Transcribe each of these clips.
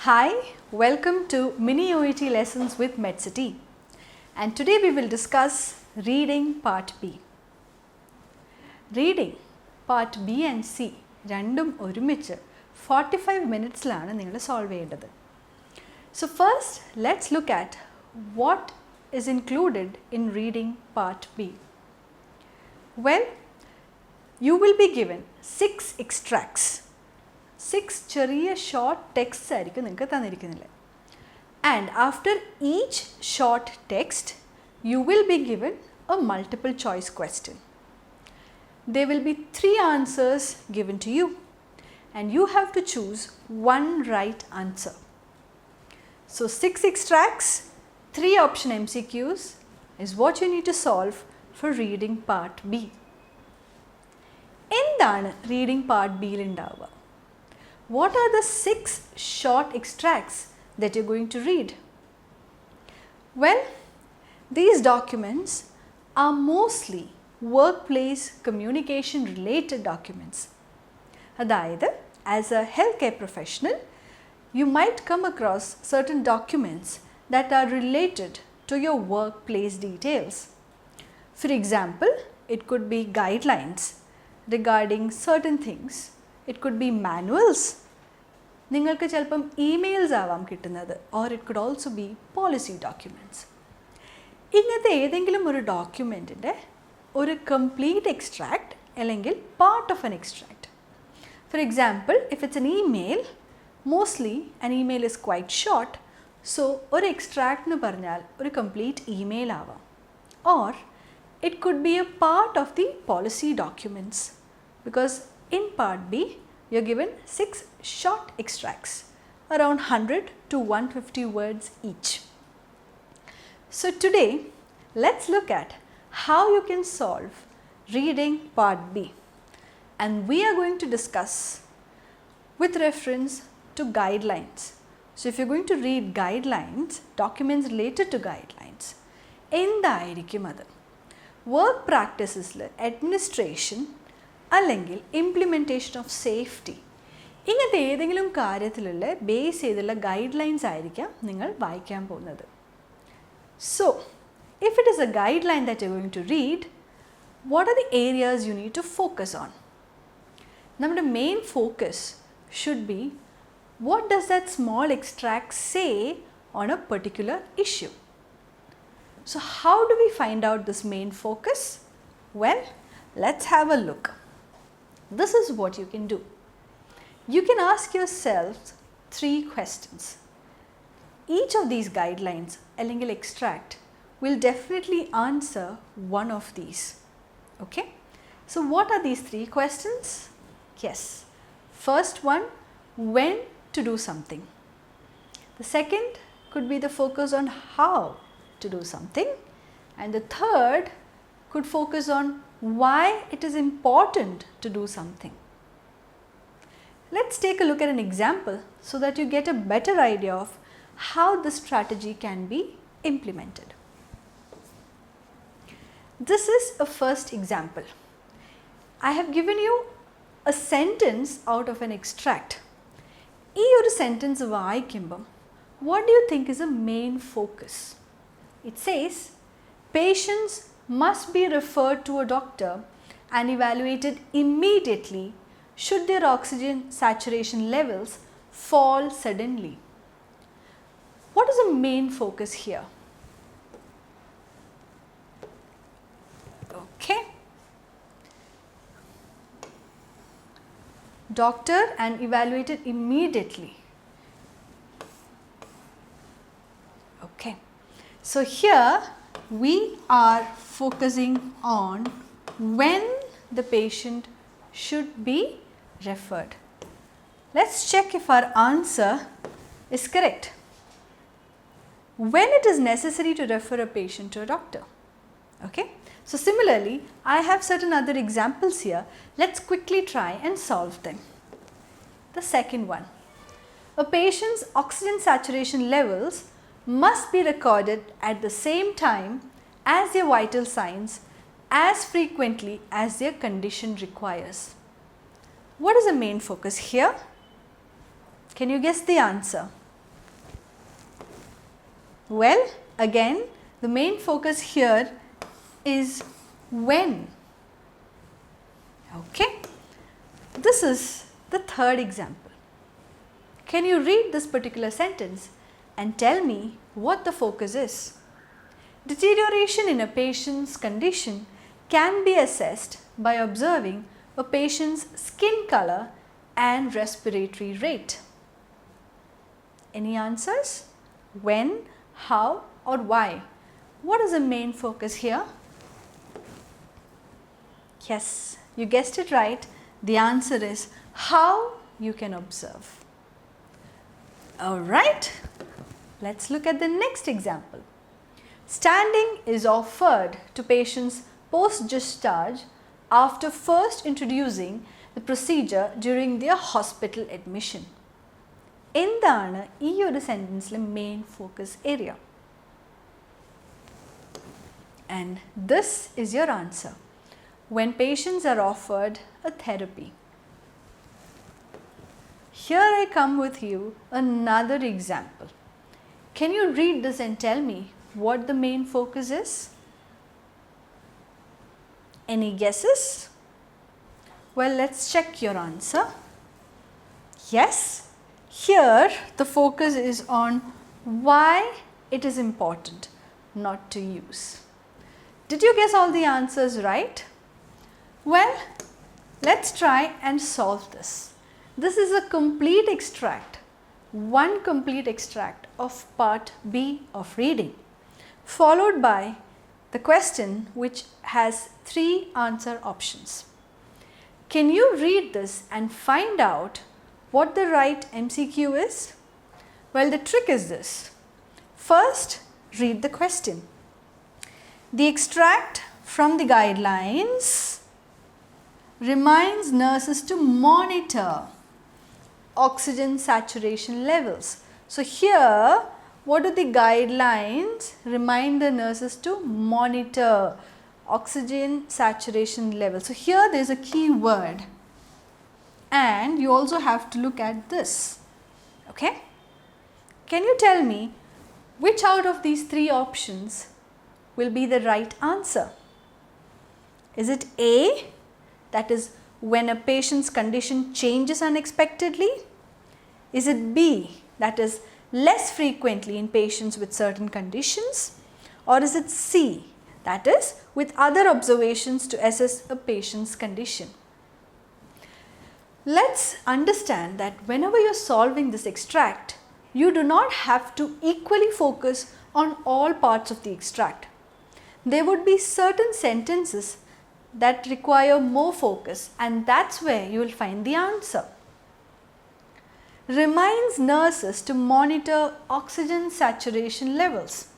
Hi, welcome to Mini OET Lessons with Medcity, and today we will discuss Reading Part B. Reading Part B and C രണ്ടും ഒരുമിച്ച് 45 minutesലാണ് നിങ്ങൾ solve ചെയ്യേണ്ടത്. So first, let's look at what is included in Reading Part B. Well, you will be given 6 extracts. 6 ചെറിയ short texts ആയിരിക്കും നിങ്ങൾക്ക് തന്നിരിക്കുന്നത്. And after each short text, you will be given a multiple choice question. There will be 3 answers given to you and you have to choose one right answer. So 6 extracts, 3 option MCQs is what you need to solve for Reading Part B. എന്താണ് Reading Part B ൽ ഉണ്ടാവുക? What are the 6 short extracts that you're going to read? Well, these documents are mostly workplace communication related documents. അതായത്, as a healthcare professional, you might come across certain documents that are related to your workplace details. For example, it could be guidelines regarding certain things. It could be manuals. നിങ്ങൾക്ക് ചിലപ്പം emails ആവാം കിട്ടുന്നത്, or it could also be policy documents. ഇങ്ങനത്തെ ഏതെങ്കിലും ഒരു ഡോക്യുമെൻറ്റിൻ്റെ ഒരു complete extract അല്ലെങ്കിൽ part of an extract. For example, if it's an email, mostly an email is quite short, so ഒരു extract എന്ന് പറഞ്ഞാൽ ഒരു complete email ആവാം. Or it could be a part of the policy documents, because in Part B, you're given 6 short extracts, around 100 to 150 words each. So today, let's look at how you can solve Reading Part B. And we are going to discuss with reference to guidelines. So if you're going to read guidelines, documents related to guidelines, എന്തായിരിക്കും അത്? Work practices, administration, അല്ലെങ്കിൽ implementation of safety, ഇങ്ങനത്തെ ഏതെങ്കിലും കാര്യത്തിലുള്ള base ചെയ്തുള്ള guidelines ആയിരിക്കാം നിങ്ങൾ വായിക്കാൻ പോകുന്നത്. So if it is a guideline that you going to read, what are the areas you need to focus on? നമ്മുടെ main focus should be what does that small extract say on a particular issue. So how do we find out this main focus? Well, let's have a look. This is what you can do. You can ask yourself 3 questions. Each of these guidelines, അല്ലെങ്കിൽ extract, will definitely answer one of these. Okay? So what are these 3 questions? Yes. First one, when to do something. The second could be the focus on how to do something. And the third could focus on why it is important to do something. Let's take a look at an example so that you get a better idea of how this strategy can be implemented. This is a first example. I have given you a sentence out of an extract. ഈ ഒരു sentence വായിക്കുമ്പം, what do you think is a main focus? It says, patients must be referred to a doctor and evaluated immediately should their oxygen saturation levels fall suddenly. What is the main focus here? Okay. Doctor and evaluated immediately. Okay. So here we are focusing on when the patient should be referred. Let's check if our answer is correct. When it is necessary to refer a patient to a doctor. Okay? So similarly, I have certain other examples here. Let's quickly try and solve them. The second one. A patient's oxygen saturation levels must be recorded at the same time as their vital signs as frequently as their condition requires. What is the main focus here? Can you guess the answer? Well, again, the main focus here is when. Okay, this is the third example. Can you read this particular sentence and tell me what the focus is? Deterioration in a patient's condition can be assessed by observing a patient's skin color and respiratory rate. Any answers? When, how, or why? What is the main focus here? Yes, you guessed it right. The answer is how you can observe. Alright, let's look at the next example. Standing is offered to patients post-discharge after first introducing the procedure during their hospital admission. എന്താണ് ഈ ഒരു സെൻറ്റൻസിലെ main focus area? And this is your answer. When patients are offered a therapy. Here I come with you another example. Can you read this and tell me what the main focus is? Any guesses? Well, let's check your answer. Yes, here the focus is on why it is important not to use. Did you guess all the answers right? Well, let's try and solve this. This is a complete extract, one complete extract of part B of reading, followed by the question which has 3 answer options. Can you read this and find out what the right MCQ is? Well, the trick is this. First, read the question. The extract from the guidelines reminds nurses to monitor oxygen saturation levels. So here, what do the guidelines remind the nurses to monitor? Oxygen saturation level. So here there is a key word, and you also have to look at this. Okay, can you tell me which out of these 3 options will be the right answer? Is it A, that is when a patient's condition changes unexpectedly? Is it B, that is less frequently in patients with certain conditions? Or is it C, that is with other observations to assess a patient's condition? Let's understand that whenever you are solving this extract, you do not have to equally focus on all parts of the extract. There would be certain sentences that require more focus, and that's where you will find the answer. Reminds nurses to monitor oxygen saturation levels.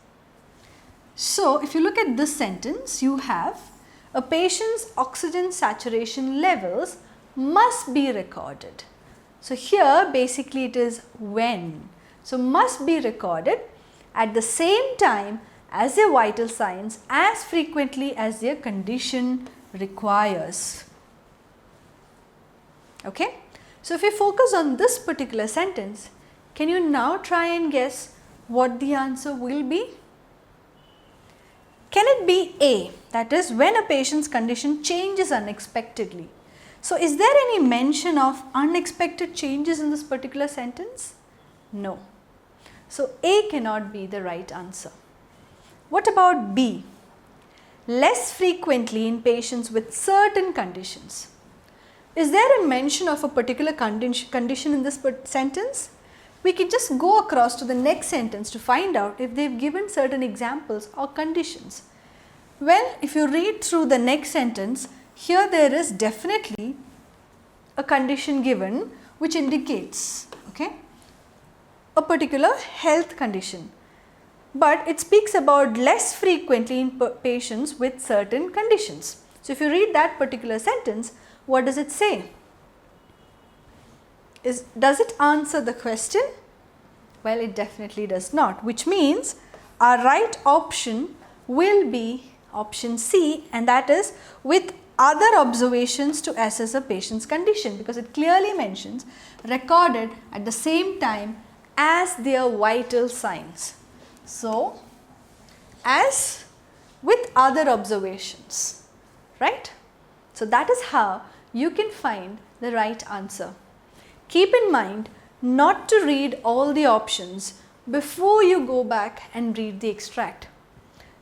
So, if you look at this sentence, you have a patient's oxygen saturation levels must be recorded. So, here basically it is when. So, must be recorded at the same time as their vital signs as frequently as their condition requires. Okay. So, if we focus on this particular sentence, can you now try and guess what the answer will be? Can it be A, that is when a patient's condition changes unexpectedly? So, is there any mention of unexpected changes in this particular sentence? No. So, A cannot be the right answer. What about B? Less frequently in patients with certain conditions. Is there a mention of a particular condition in this sentence? We can just go across to the next sentence to find out if they have given certain examples or conditions. Well, if you read through the next sentence, here there is definitely a condition given which indicates, okay, a particular health condition. But it speaks about less frequently in patients with certain conditions. So, if you read that particular sentence, what does it say? Does it answer the question? Well, it definitely does not, which means our right option will be option C, and that is with other observations to assess a patient's condition, because it clearly mentions recorded at the same time as their vital signs. So, as with other observations, right? So, that is how you can find the right answer. Keep in mind not to read all the options before you go back and read the extract.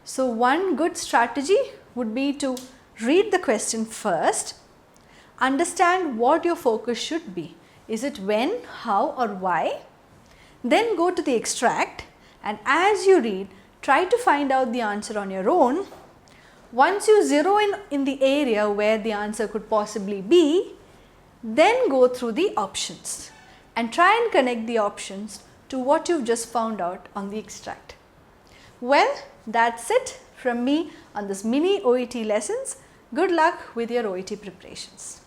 So, one good strategy would be to read the question first, understand what your focus should be. Is it when, how or why? Then go to the extract, and as you read, try to find out the answer on your own. Once you zero in the area where the answer could possibly be, then go through the options and try and connect the options to what you've just found out on the extract. Well, that's it from me on this mini OET lessons. Good luck with your OET preparations.